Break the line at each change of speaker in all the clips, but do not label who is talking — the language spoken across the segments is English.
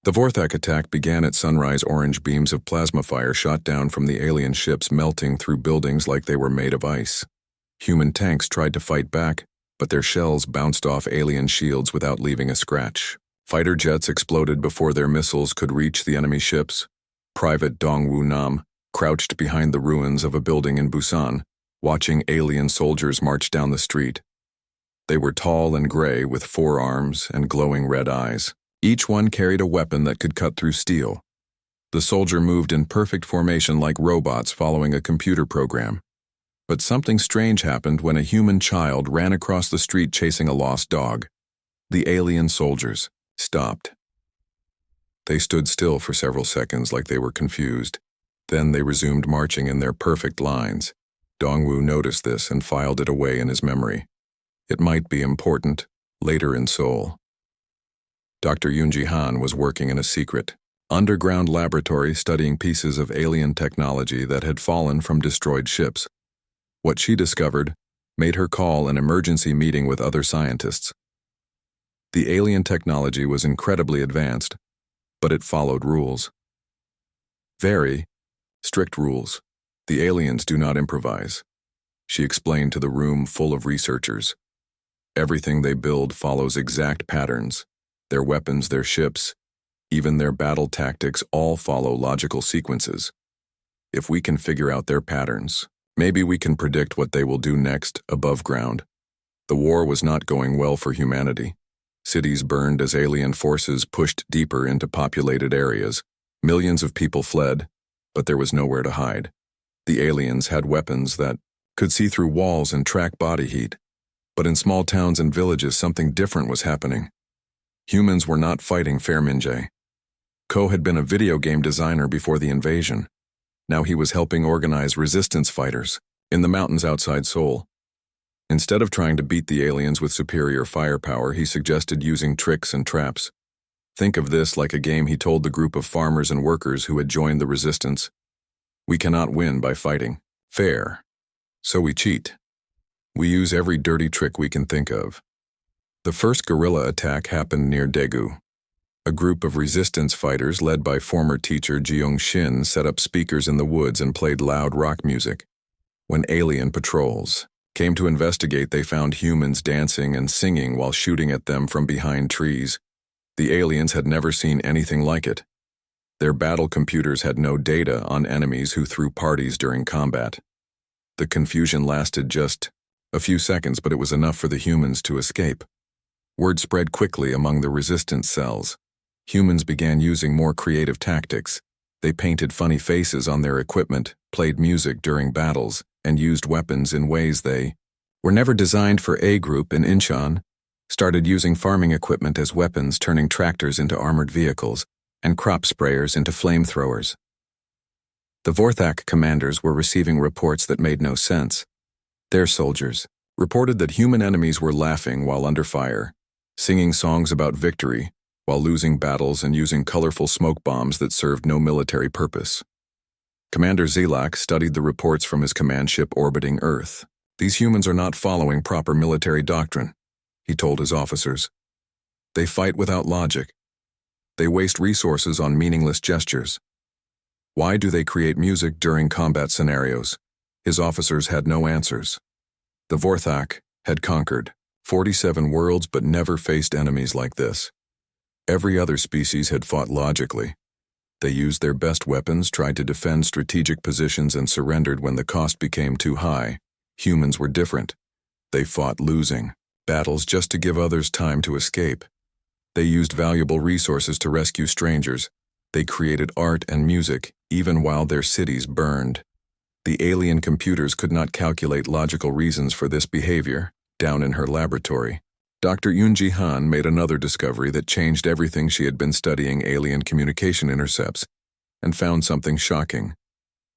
The Vorthak attack began at sunrise. Orange beams of plasma fire shot down from the alien ships, melting through buildings like they were made of ice. Human tanks tried to fight back, but their shells bounced off alien shields without leaving a scratch. Fighter jets exploded before their missiles could reach the enemy ships. Private Dongwu Nam crouched behind the ruins of a building in Busan, watching alien soldiers march down the street. They were tall and gray with 4 arms and glowing red eyes. Each one carried a weapon that could cut through steel. The soldier moved in perfect formation like robots following a computer program. But something strange happened when a human child ran across the street chasing a lost dog. The alien soldiers stopped. They stood still for several seconds like they were confused. Then they resumed marching in their perfect lines. Dongwu noticed this and filed it away in his memory. It might be important later in Seoul. Dr. Yoonji Han was working in a secret, underground laboratory studying pieces of alien technology that had fallen from destroyed ships. What she discovered made her call an emergency meeting with other scientists. The alien technology was incredibly advanced, but it followed rules. Very strict rules. The aliens do not improvise, she explained to the room full of researchers. Everything they build follows exact patterns. Their weapons, their ships, even their battle tactics all follow logical sequences. If we can figure out their patterns, maybe we can predict what they will do next above ground. The war was not going well for humanity. Cities burned as alien forces pushed deeper into populated areas. Millions of people fled, but there was nowhere to hide. The aliens had weapons that could see through walls and track body heat. But in small towns and villages, something different was happening. Humans were not fighting fair. Min-jae. Ko had been a video game designer before the invasion. Now he was helping organize resistance fighters in the mountains outside Seoul. Instead of trying to beat the aliens with superior firepower, he suggested using tricks and traps. Think of this like a game, he told the group of farmers and workers who had joined the resistance. We cannot win by fighting fair, so we cheat. We use every dirty trick we can think of. The first guerrilla attack happened near Daegu. A group of resistance fighters led by former teacher Jeong Shin set up speakers in the woods and played loud rock music. When alien patrols came to investigate, they found humans dancing and singing while shooting at them from behind trees. The aliens had never seen anything like it. Their battle computers had no data on enemies who threw parties during combat. The confusion lasted just a few seconds, but it was enough for the humans to escape. Word spread quickly among the resistance cells. Humans began using more creative tactics. They painted funny faces on their equipment, played music during battles, and used weapons in ways they were never designed for. A group in Incheon started using farming equipment as weapons, turning tractors into armored vehicles and crop sprayers into flamethrowers. The Vorthak commanders were receiving reports that made no sense. Their soldiers reported that human enemies were laughing while under fire, singing songs about victory while losing battles, and using colorful smoke bombs that served no military purpose. Commander Zelak studied the reports from his command ship orbiting Earth. These humans are not following proper military doctrine, he told his officers. They fight without logic. They waste resources on meaningless gestures. Why do they create music during combat scenarios? His officers had no answers. The Vorthak had conquered 47 worlds but never faced enemies like this. Every other species had fought logically. They used their best weapons, tried to defend strategic positions, and surrendered when the cost became too high. Humans were different. They fought losing battles just to give others time to escape. They used valuable resources to rescue strangers. They created art and music, even while their cities burned. The alien computers could not calculate logical reasons for this behavior. Down in her laboratory, Dr. Yoonji Han made another discovery that changed everything. She had been studying alien communication intercepts and found something shocking.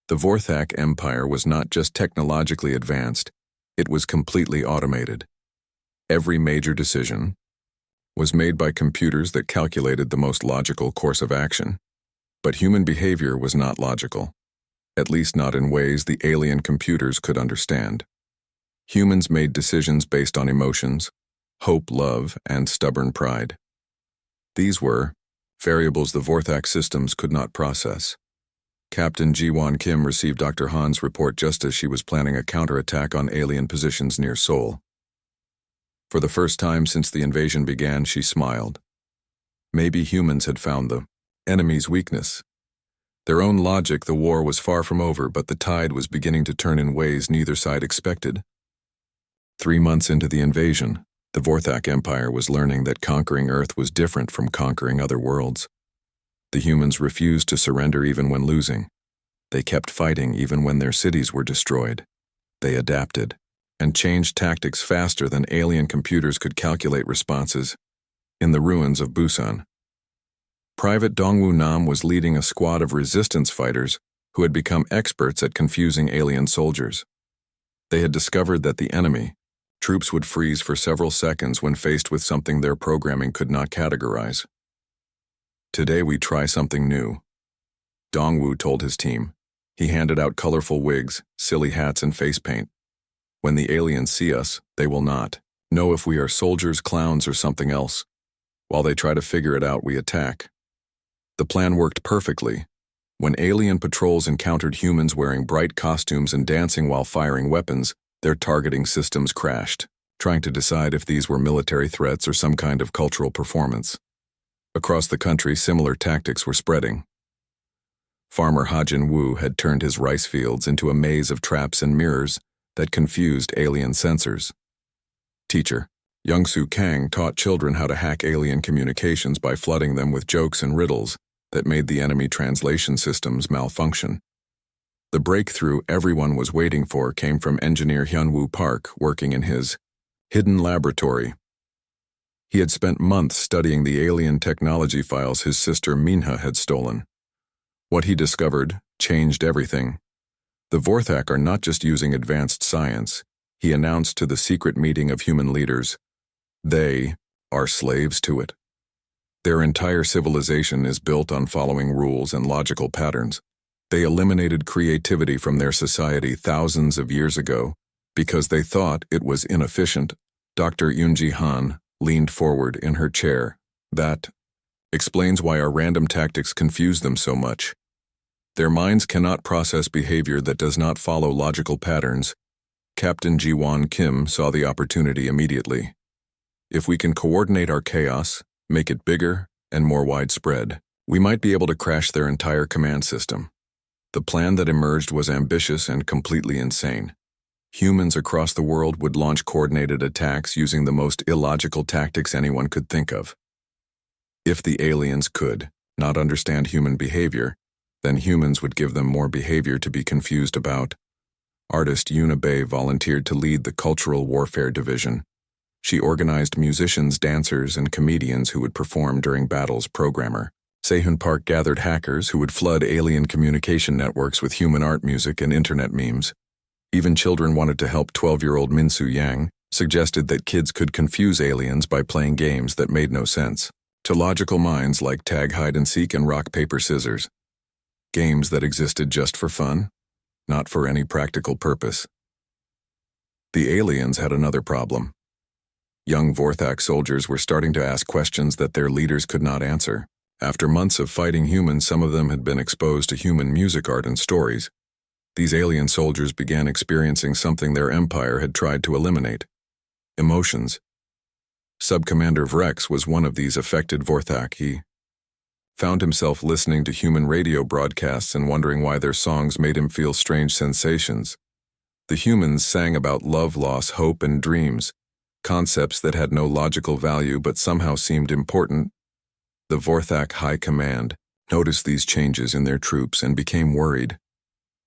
The Vorthak Empire was not just technologically advanced, it was completely automated. Every major decision was made by computers that calculated the most logical course of action. But human behavior was not logical, at least not in ways the alien computers could understand. Humans made decisions based on emotions, hope, love, and stubborn pride. These were variables the Vorthak systems could not process. Captain Ji-won Kim received Dr. Han's report just as she was planning a counterattack on alien positions near Seoul. For the first time since the invasion began, she smiled. Maybe humans had found the enemy's weakness. Their own logic, the war was far from over, but the tide was beginning to turn in ways neither side expected. 3 months into the invasion, the Vorthak Empire was learning that conquering Earth was different from conquering other worlds. The humans refused to surrender even when losing. They kept fighting even when their cities were destroyed. They adapted and changed tactics faster than alien computers could calculate responses. In the ruins of Busan, Private Dongwoo Nam was leading a squad of resistance fighters who had become experts at confusing alien soldiers. They had discovered that the enemy, troops would freeze for several seconds when faced with something their programming could not categorize. Today we try something new, Dongwoo told his team. He handed out colorful wigs, silly hats, and face paint. When the aliens see us, they will not know if we are soldiers, clowns, or something else. While they try to figure it out, we attack. The plan worked perfectly. When alien patrols encountered humans wearing bright costumes and dancing while firing weapons, their targeting systems crashed, trying to decide if these were military threats or some kind of cultural performance. Across the country, similar tactics were spreading. Farmer Ha-jin Woo had turned his rice fields into a maze of traps and mirrors that confused alien sensors. Teacher Young-soo Kang taught children how to hack alien communications by flooding them with jokes and riddles that made the enemy translation systems malfunction. The breakthrough everyone was waiting for came from engineer Hyun-woo Park working in his hidden laboratory. He had spent months studying the alien technology files his sister Minha had stolen. What he discovered changed everything. The Vorthak are not just using advanced science, he announced to the secret meeting of human leaders. They are slaves to it. Their entire civilization is built on following rules and logical patterns. They eliminated creativity from their society thousands of years ago because they thought it was inefficient. Dr. Yoon-ji Han leaned forward in her chair. That explains why our random tactics confuse them so much. Their minds cannot process behavior that does not follow logical patterns. Captain Ji-won Kim saw the opportunity immediately. If we can coordinate our chaos, make it bigger and more widespread, we might be able to crash their entire command system. The plan that emerged was ambitious and completely insane. Humans across the world would launch coordinated attacks using the most illogical tactics anyone could think of. If the aliens could not understand human behavior, then humans would give them more behavior to be confused about. Artist Yuna Bae volunteered to lead the Cultural Warfare Division. She organized musicians, dancers, and comedians who would perform during battles. Programmer Sehun Park gathered hackers who would flood alien communication networks with human art music and internet memes. Even children wanted to help. 12-year-old Min Soo Yang suggested that kids could confuse aliens by playing games that made no sense to logical minds like tag, hide and seek, and rock, paper, scissors. Games that existed just for fun, not for any practical purpose. The aliens had another problem. Young Vorthak soldiers were starting to ask questions that their leaders could not answer. After months of fighting humans, some of them had been exposed to human music, art, and stories. These alien soldiers began experiencing something their empire had tried to eliminate: emotions. Sub-Commander Vrex was one of these affected Vorthak. He found himself listening to human radio broadcasts and wondering why their songs made him feel strange sensations. The humans sang about love, loss, hope, and dreams, concepts that had no logical value but somehow seemed important. The Vorthak High Command noticed these changes in their troops and became worried.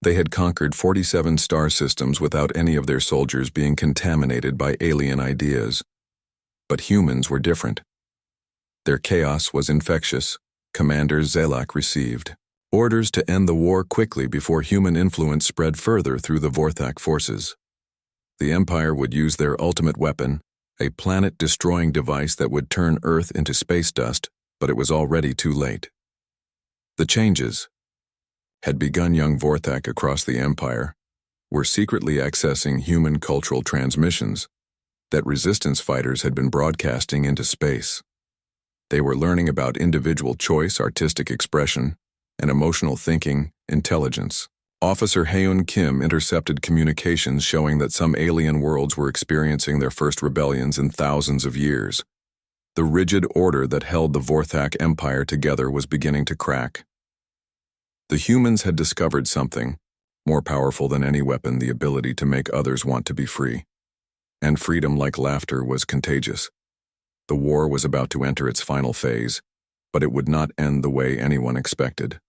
They had conquered 47 star systems without any of their soldiers being contaminated by alien ideas. But humans were different. Their chaos was infectious. Commander Zelak received orders to end the war quickly before human influence spread further through the Vorthak forces. The Empire would use their ultimate weapon, a planet-destroying device that would turn Earth into space dust, but it was already too late. The changes had begun. Young Vorthak across the Empire were secretly accessing human cultural transmissions that resistance fighters had been broadcasting into space. They were learning about individual choice, artistic expression, and emotional thinking, intelligence. Officer Haeun Kim intercepted communications showing that some alien worlds were experiencing their first rebellions in thousands of years. The rigid order that held the Vorthak Empire together was beginning to crack. The humans had discovered something more powerful than any weapon, the ability to make others want to be free. And freedom, like laughter, was contagious. The war was about to enter its final phase, but it would not end the way anyone expected.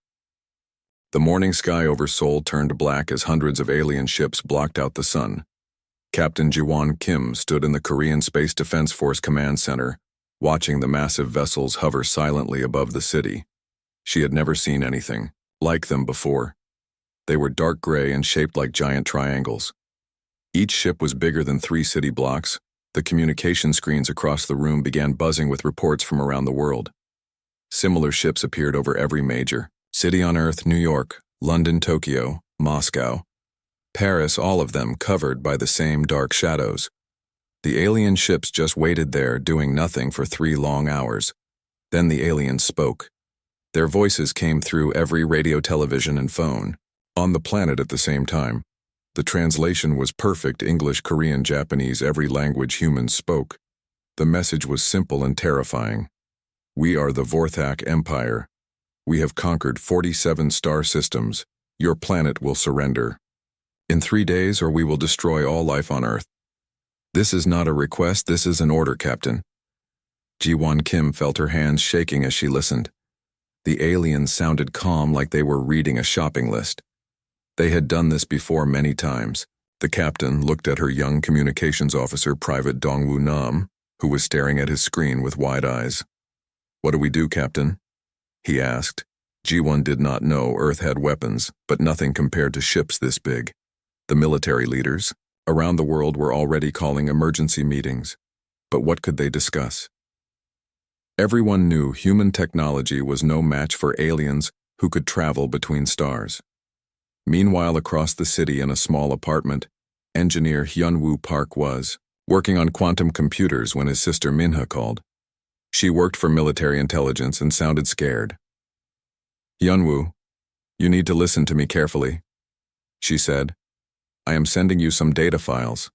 The morning sky over Seoul turned black as hundreds of alien ships blocked out the sun. Captain Jiwon Kim stood in the Korean Space Defense Force Command Center, watching the massive vessels hover silently above the city. She had never seen anything like them before. They were dark gray and shaped like giant triangles. Each ship was bigger than 3 city blocks. The communication screens across the room began buzzing with reports from around the world. Similar ships appeared over every major city on Earth: New York, London, Tokyo, Moscow, Paris, all of them covered by the same dark shadows. The alien ships just waited there, doing nothing for 3 long hours. Then the aliens spoke. Their voices came through every radio, television, and phone. On the planet at the same time. The translation was perfect: English, Korean, Japanese, every language humans spoke. The message was simple and terrifying. We are the Vorthak Empire. We have conquered 47 star systems. Your planet will surrender in 3 days, or we will destroy all life on Earth. This is not a request, this is an order, Captain. Jiwon Kim felt her hands shaking as she listened. The aliens sounded calm, like they were reading a shopping list. They had done this before many times. The captain looked at her young communications officer, Private Dongwoo Nam, who was staring at his screen with wide eyes. What do we do, Captain? He asked. Jiwon did not know Earth had weapons, but nothing compared to ships this big. The military leaders around the world were already calling emergency meetings. But what could they discuss? Everyone knew human technology was no match for aliens who could travel between stars. Meanwhile, across the city in a small apartment, engineer Hyunwoo Park was working on quantum computers when his sister Minha called. She worked for military intelligence and sounded scared. Hyunwoo, you need to listen to me carefully, she said. I am sending you some data files.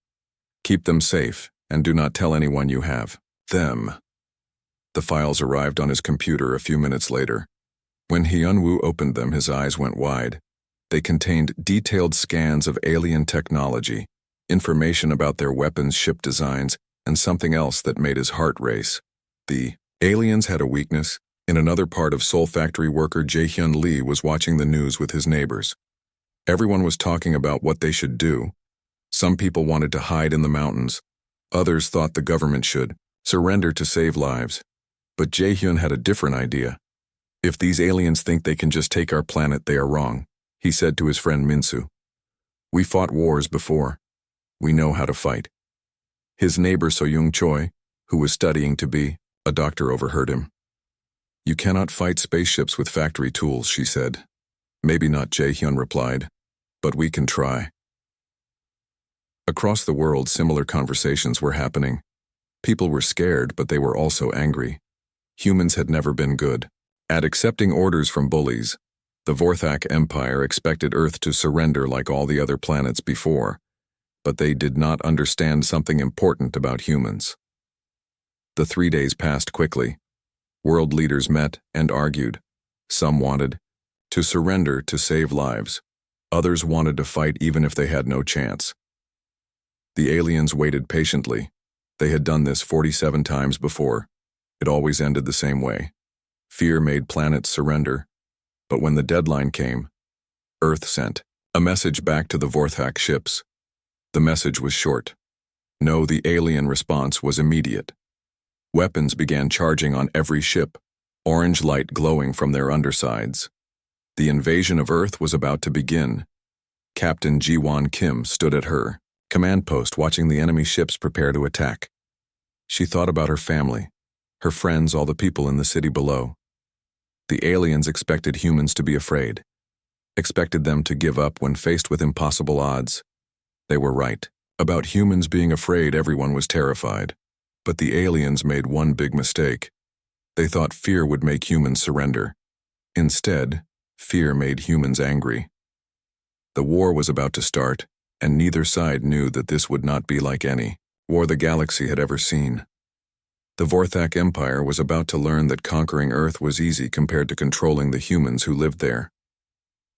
Keep them safe and do not tell anyone you have them. The files arrived on his computer a few minutes later. When Hyunwoo opened them, his eyes went wide. They contained detailed scans of alien technology, information about their weapons, ship designs, and something else that made his heart race. The aliens had a weakness. In another part of Seoul, factory worker Jae-hyun Lee was watching the news with his neighbors. Everyone was talking about what they should do. Some people wanted to hide in the mountains. Others thought the government should surrender to save lives. But Jae-hyun had a different idea. If these aliens think they can just take our planet, they are wrong, he said to his friend Minsu. We fought wars before. We know how to fight. His neighbor So-young Choi, who was studying to be a doctor, overheard him. You cannot fight spaceships with factory tools, she said. Maybe not, Jae-hyun replied, but we can try. Across the world, similar conversations were happening. People were scared, but they were also angry. Humans had never been good at accepting orders from bullies. The Vorthak Empire expected Earth to surrender like all the other planets before, but they did not understand something important about humans. The 3 days passed quickly. World leaders met and argued. Some wanted to surrender to save lives. Others wanted to fight even if they had no chance. The aliens waited patiently. They had done this 47 times before. It always ended the same way. Fear made planets surrender. But when the deadline came, Earth sent a message back to the Vorthak ships. The message was short. No, the alien response was immediate. Weapons began charging on every ship, orange light glowing from their undersides. The invasion of Earth was about to begin. Captain Jiwon Kim stood at her command post watching the enemy ships prepare to attack. She thought about her family, her friends, all the people in the city below. The aliens expected humans to be afraid, expected them to give up when faced with impossible odds. They were right. About humans being afraid, everyone was terrified. But the aliens made one big mistake. They thought fear would make humans surrender. Instead, fear made humans angry. The war was about to start, and neither side knew that this would not be like any war the galaxy had ever seen. The Vorthak Empire was about to learn that conquering Earth was easy compared to controlling the humans who lived there.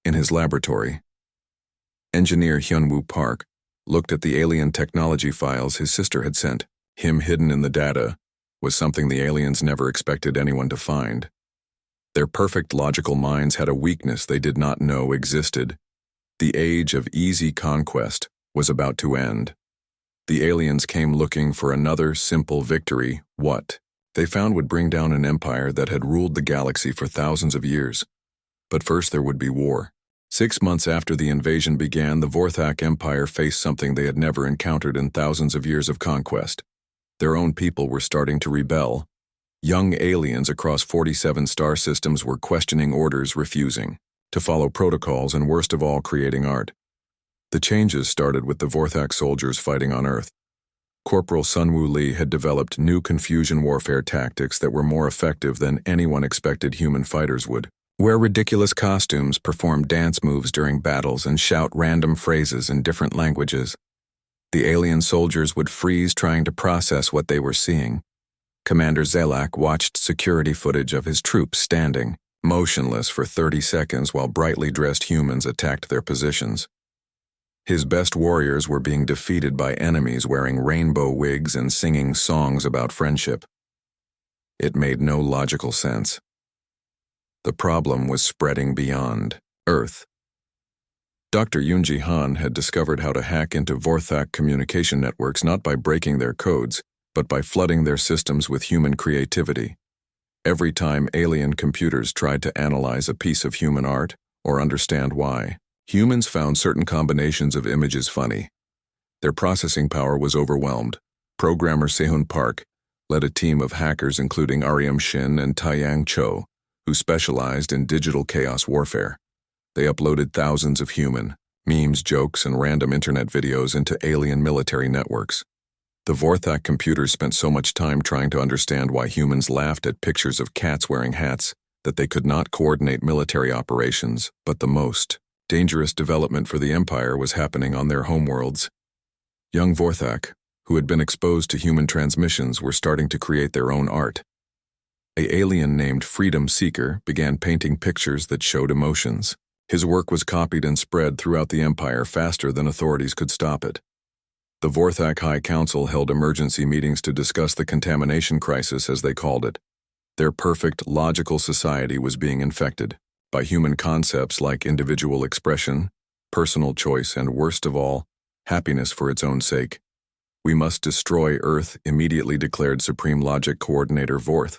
In his laboratory, engineer Hyunwoo Park looked at the alien technology files his sister had sent. Him hidden in the data was something the aliens never expected anyone to find. Their perfect logical minds had a weakness they did not know existed. The age of easy conquest was about to end. The aliens came looking for another simple victory. What they found would bring down an empire that had ruled the galaxy for thousands of years. But first there would be war. 6 months after the invasion began, the Vorthak Empire faced something they had never encountered in thousands of years of conquest. Their own people were starting to rebel. Young aliens across 47 star systems were questioning orders, refusing to follow protocols, and worst of all, creating art. The changes started with the Vorthak soldiers fighting on Earth. Corporal Sunwoo Lee had developed new confusion warfare tactics that were more effective than anyone expected human fighters would. Wear ridiculous costumes, perform dance moves during battles, and shout random phrases in different languages. The alien soldiers would freeze trying to process what they were seeing. Commander Zelak watched security footage of his troops standing, motionless for 30 seconds while brightly dressed humans attacked their positions. His best warriors were being defeated by enemies wearing rainbow wigs and singing songs about friendship. It made no logical sense. The problem was spreading beyond Earth. Dr. Yoonji Han had discovered how to hack into Vorthak communication networks not by breaking their codes, but by flooding their systems with human creativity. Every time alien computers tried to analyze a piece of human art or understand why, humans found certain combinations of images funny. Their processing power was overwhelmed. Programmer Sehun Park led a team of hackers including Aryam Shin and Taeyang Cho, who specialized in digital chaos warfare. They uploaded thousands of human memes, jokes, and random internet videos into alien military networks. The Vorthak computers spent so much time trying to understand why humans laughed at pictures of cats wearing hats that they could not coordinate military operations, but the most dangerous development for the Empire was happening on their homeworlds. Young Vorthak, who had been exposed to human transmissions, were starting to create their own art. An alien named Freedom Seeker began painting pictures that showed emotions. His work was copied and spread throughout the Empire faster than authorities could stop it. The Vorthak High Council held emergency meetings to discuss the contamination crisis, as they called it. Their perfect, logical society was being infected by human concepts like individual expression, personal choice, and worst of all, happiness for its own sake. "We must destroy Earth," immediately declared Supreme Logic Coordinator Vorth.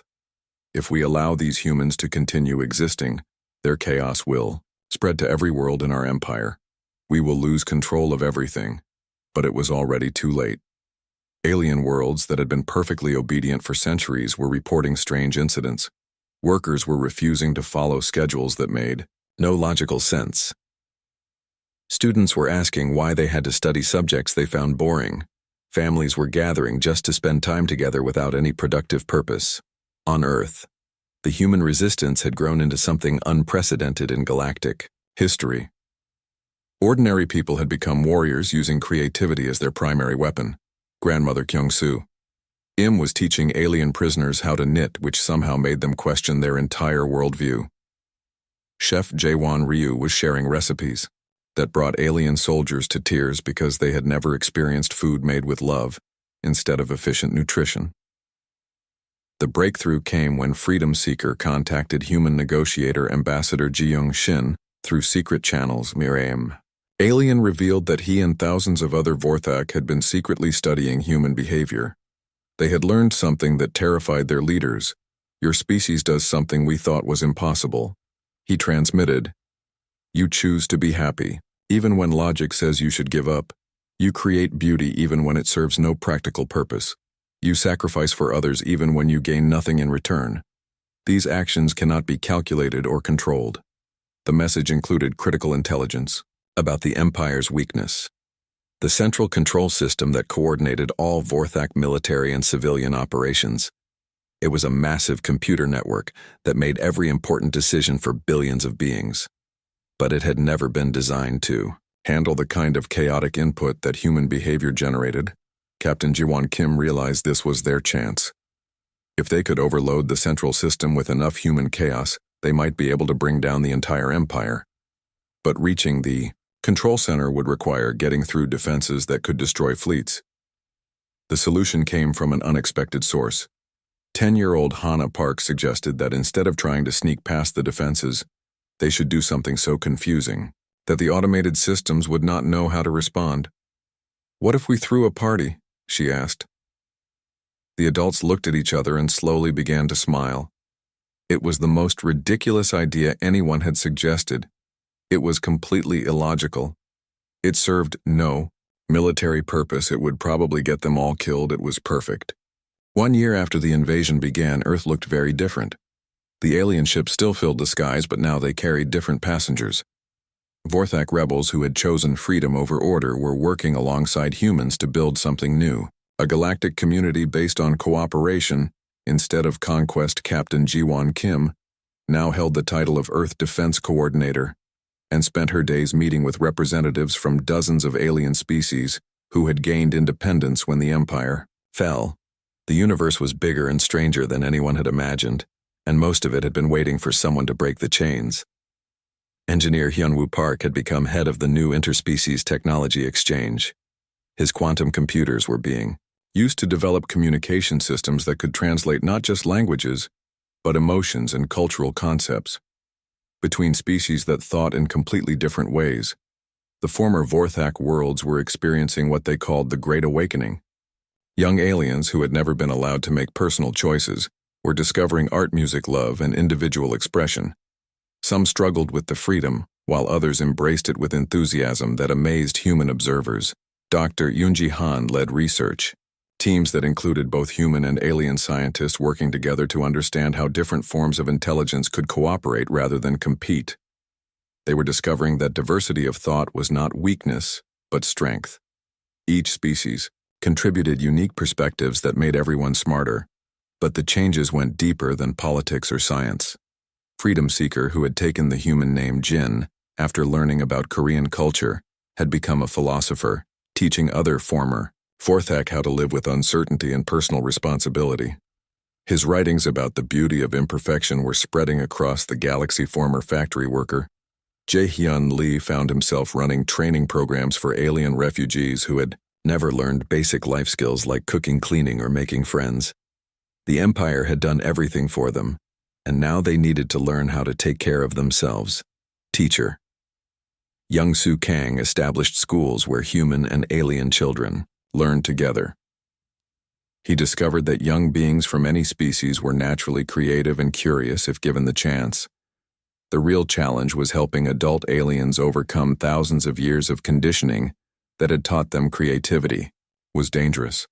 "If we allow these humans to continue existing, their chaos will spread to every world in our empire. We will lose control of everything." But it was already too late. Alien worlds that had been perfectly obedient for centuries were reporting strange incidents. Workers were refusing to follow schedules that made no logical sense. Students were asking why they had to study subjects they found boring. Families were gathering just to spend time together without any productive purpose. On Earth, the human resistance had grown into something unprecedented in galactic history. Ordinary people had become warriors using creativity as their primary weapon. Grandmother Kyung-soo Im was teaching alien prisoners how to knit, which somehow made them question their entire worldview. Chef Jaewon Ryu was sharing recipes that brought alien soldiers to tears because they had never experienced food made with love instead of efficient nutrition. The breakthrough came when Freedom Seeker contacted human negotiator Ambassador Ji-young Shin through secret channels. Miriam Alien revealed that he and thousands of other Vorthak had been secretly studying human behavior. They had learned something that terrified their leaders. "Your species does something we thought was impossible," he transmitted. "You choose to be happy, even when logic says you should give up. You create beauty even when it serves no practical purpose. You sacrifice for others even when you gain nothing in return. These actions cannot be calculated or controlled." The message included critical intelligence about the Empire's weakness. The central control system that coordinated all Vorthak military and civilian operations. It was a massive computer network that made every important decision for billions of beings. But it had never been designed to handle the kind of chaotic input that human behavior generated. Captain Ji-won Kim realized this was their chance. If they could overload the central system with enough human chaos, they might be able to bring down the entire empire. But reaching the control center would require getting through defenses that could destroy fleets. The solution came from an unexpected source. 10-year-old Hana Park suggested that instead of trying to sneak past the defenses, they should do something so confusing that the automated systems would not know how to respond. "What if we threw a party?" she asked. The adults looked at each other and slowly began to smile. It was the most ridiculous idea anyone had suggested. It was completely illogical. It served no military purpose. It would probably get them all killed. It was perfect. 1 year after the invasion began, Earth looked very different. The alien ships still filled the skies, but now they carried different passengers. Vorthak rebels who had chosen freedom over order were working alongside humans to build something new, a galactic community based on cooperation instead of conquest. Captain Ji-won Kim now held the title of Earth Defense Coordinator and spent her days meeting with representatives from dozens of alien species who had gained independence when the Empire fell. The universe was bigger and stranger than anyone had imagined, and most of it had been waiting for someone to break the chains. Engineer Hyunwoo Park had become head of the new interspecies technology exchange. His quantum computers were being used to develop communication systems that could translate not just languages, but emotions and cultural concepts between species that thought in completely different ways. The former Vorthak worlds were experiencing what they called the Great Awakening. Young aliens who had never been allowed to make personal choices were discovering art, music, love, and individual expression. Some struggled with the freedom, while others embraced it with enthusiasm that amazed human observers. Dr. Yoonji Han led research, teams that included both human and alien scientists working together to understand how different forms of intelligence could cooperate rather than compete. They were discovering that diversity of thought was not weakness, but strength. Each species contributed unique perspectives that made everyone smarter, but the changes went deeper than politics or science. Freedom Seeker, who had taken the human name Jin after learning about Korean culture, had become a philosopher, teaching other former Vorthak how to live with uncertainty and personal responsibility. His writings about the beauty of imperfection were spreading across the galaxy. Former factory worker Jae-hyun Lee found himself running training programs for alien refugees who had never learned basic life skills like cooking, cleaning, or making friends. The Empire had done everything for them, and now they needed to learn how to take care of themselves. Teacher Young Soo Kang established schools where human and alien children learned together. He discovered that young beings from any species were naturally creative and curious if given the chance. The real challenge was helping adult aliens overcome thousands of years of conditioning that had taught them creativity was dangerous.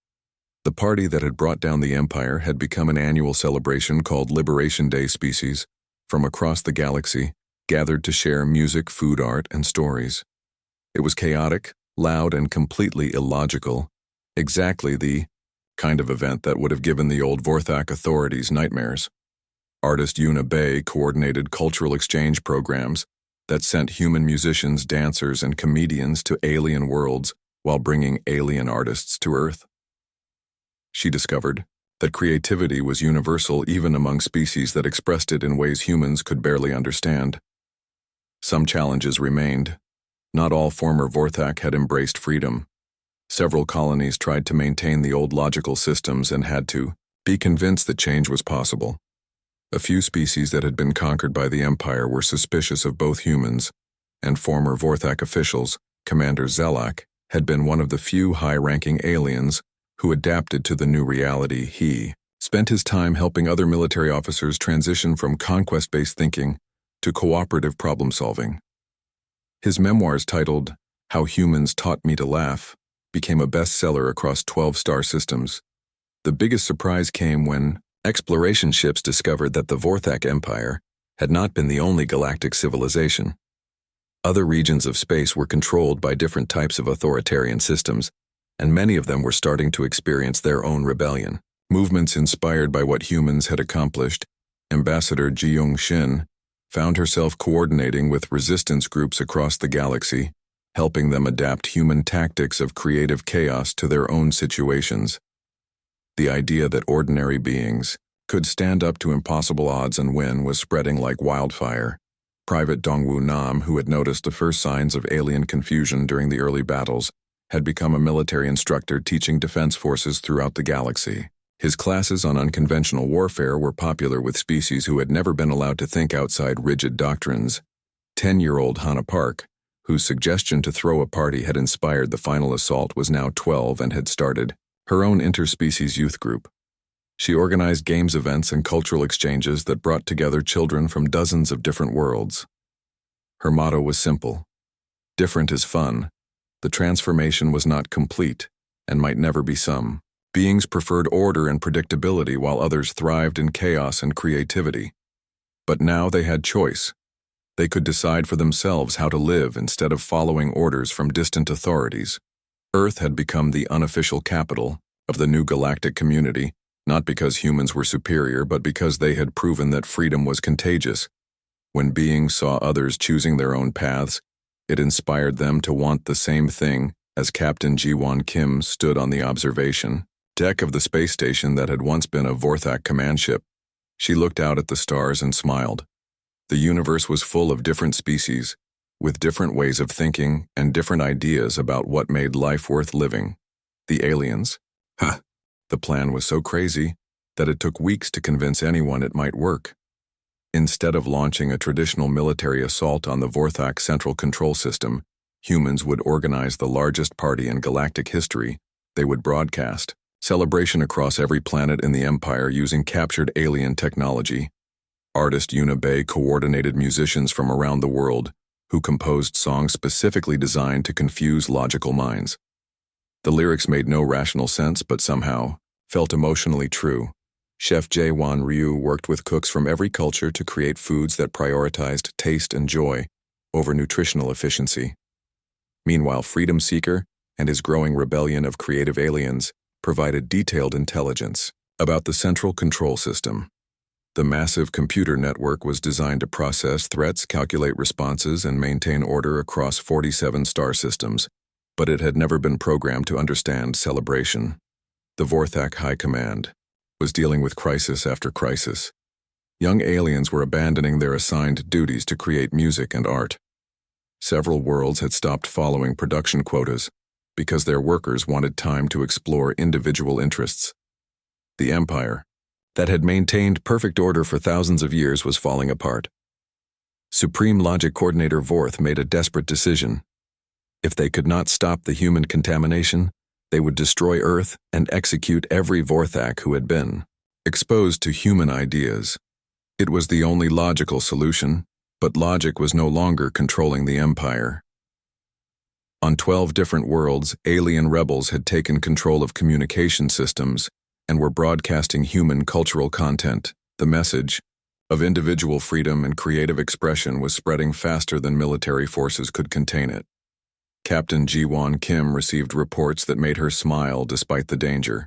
The party that had brought down the Empire had become an annual celebration called Liberation Day. Species from across the galaxy gathered to share music, food, art, and stories. It was chaotic, loud, and completely illogical, exactly the kind of event that would have given the old Vorthak authorities nightmares. Artist Yuna Bay coordinated cultural exchange programs that sent human musicians, dancers, and comedians to alien worlds while bringing alien artists to Earth. She discovered that creativity was universal even among species that expressed it in ways humans could barely understand. Some challenges remained. Not all former Vorthak had embraced freedom. Several colonies tried to maintain the old logical systems and had to be convinced that change was possible. A few species that had been conquered by the Empire were suspicious of both humans, and former Vorthak officials, Commander Zelak, had been one of the few high-ranking aliens who adapted to the new reality. He spent his time helping other military officers transition from conquest-based thinking to cooperative problem-solving. His memoirs, titled How Humans Taught Me to Laugh, became a bestseller across 12 star systems. The biggest surprise came when exploration ships discovered that the Vorthak Empire had not been the only galactic civilization. Other regions of space were controlled by different types of authoritarian systems, and many of them were starting to experience their own rebellion. Movements inspired by what humans had accomplished, Ambassador Ji Shin found herself coordinating with resistance groups across the galaxy, helping them adapt human tactics of creative chaos to their own situations. The idea that ordinary beings could stand up to impossible odds and win was spreading like wildfire. Private Dongwu Nam, who had noticed the first signs of alien confusion during the early battles, had become a military instructor teaching defense forces throughout the galaxy. His classes on unconventional warfare were popular with species who had never been allowed to think outside rigid doctrines. 10-year-old Hannah Park, whose suggestion to throw a party had inspired the final assault, was now 12 and had started her own interspecies youth group. She organized games events and cultural exchanges that brought together children from dozens of different worlds. Her motto was simple: different is fun. The transformation was not complete and might never be some. Beings preferred order and predictability while others thrived in chaos and creativity. But now they had choice. They could decide for themselves how to live instead of following orders from distant authorities. Earth had become the unofficial capital of the new galactic community, not because humans were superior, but because they had proven that freedom was contagious. When beings saw others choosing their own paths, it inspired them to want the same thing. As Captain Ji-won Kim stood on the observation deck of the space station that had once been a Vorthak command ship, she looked out at the stars and smiled. The universe was full of different species, with different ways of thinking and different ideas about what made life worth living. The aliens. The plan was so crazy that it took weeks to convince anyone it might work. Instead of launching a traditional military assault on the Vorthak Central Control System, humans would organize the largest party in galactic history. They would broadcast celebration across every planet in the Empire using captured alien technology. Artist Yuna Bay coordinated musicians from around the world who composed songs specifically designed to confuse logical minds. The lyrics made no rational sense but somehow felt emotionally true. Chef Jae-won Ryu worked with cooks from every culture to create foods that prioritized taste and joy over nutritional efficiency. Meanwhile, Freedom Seeker and his growing rebellion of creative aliens provided detailed intelligence about the Central Control System. The massive computer network was designed to process threats, calculate responses, and maintain order across 47 star systems, but it had never been programmed to understand celebration. The Vorthak High Command was dealing with crisis after crisis. Young aliens were abandoning their assigned duties to create music and art. Several worlds had stopped following production quotas because their workers wanted time to explore individual interests. The Empire, that had maintained perfect order for thousands of years, was falling apart. Supreme Logic Coordinator Vorth made a desperate decision. If they could not stop the human contamination, they would destroy Earth and execute every Vorthak who had been exposed to human ideas. It was the only logical solution, but logic was no longer controlling the Empire. On 12 different worlds, alien rebels had taken control of communication systems and were broadcasting human cultural content. The message of individual freedom and creative expression was spreading faster than military forces could contain it. Captain Ji-won Kim received reports that made her smile despite the danger.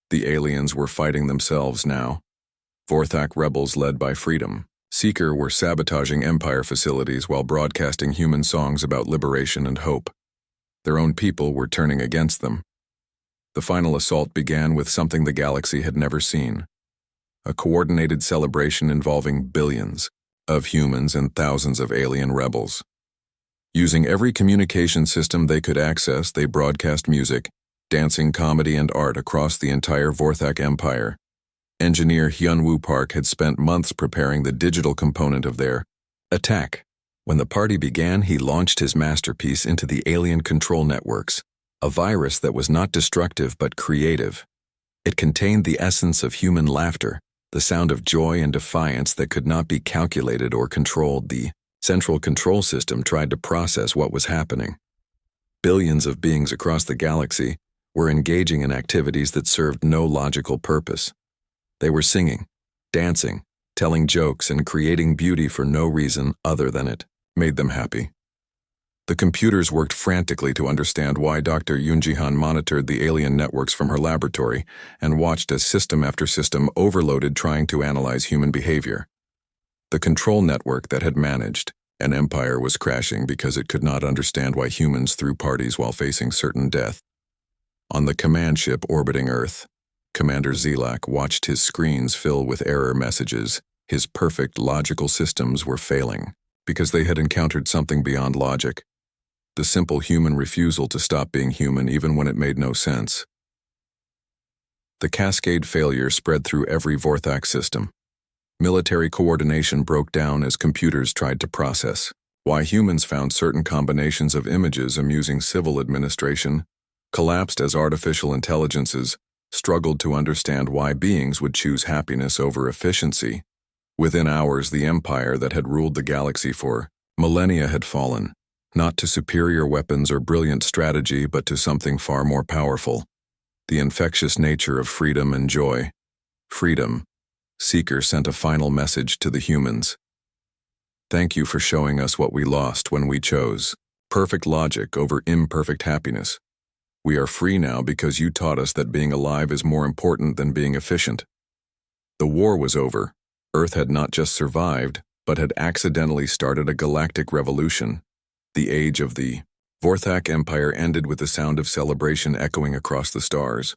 The aliens were fighting themselves now. Vorthak rebels led by Freedom Seeker were sabotaging Empire facilities while broadcasting human songs about liberation and hope. Their own people were turning against them. The final assault began with something the galaxy had never seen: a coordinated celebration involving billions of humans and thousands of alien rebels. Using every communication system they could access, they broadcast music, dancing, comedy, and art across the entire Vorthak Empire. Engineer Hyunwoo Park had spent months preparing the digital component of their attack. When the party began, he launched his masterpiece into the alien control networks, a virus that was not destructive but creative. It contained the essence of human laughter, the sound of joy and defiance that could not be calculated or controlled. The Central Control System tried to process what was happening. Billions of beings across the galaxy were engaging in activities that served no logical purpose. They were singing, dancing, telling jokes, and creating beauty for no reason other than it made them happy. The computers worked frantically to understand why Dr. Yunjihan monitored the alien networks from her laboratory and watched as system after system overloaded trying to analyze human behavior. The control network that had managed an empire was crashing because it could not understand why humans threw parties while facing certain death. On the command ship orbiting Earth, Commander Zelak watched his screens fill with error messages. His perfect logical systems were failing because they had encountered something beyond logic. The simple human refusal to stop being human even when it made no sense. The cascade failure spread through every Vorthak system. Military coordination broke down as computers tried to process why humans found certain combinations of images amusing. Civil administration collapsed as artificial intelligences struggled to understand why beings would choose happiness over efficiency. Within hours, the empire that had ruled the galaxy for millennia had fallen, not to superior weapons or brilliant strategy, but to something far more powerful: the infectious nature of freedom and joy. Freedom. Seeker sent a final message to the humans. Thank you for showing us what we lost when we chose perfect logic over imperfect happiness. We are free now because you taught us that being alive is more important than being efficient. The war was over. Earth had not just survived, but had accidentally started a galactic revolution. The age of the Vorthak Empire ended with the sound of celebration echoing across the stars.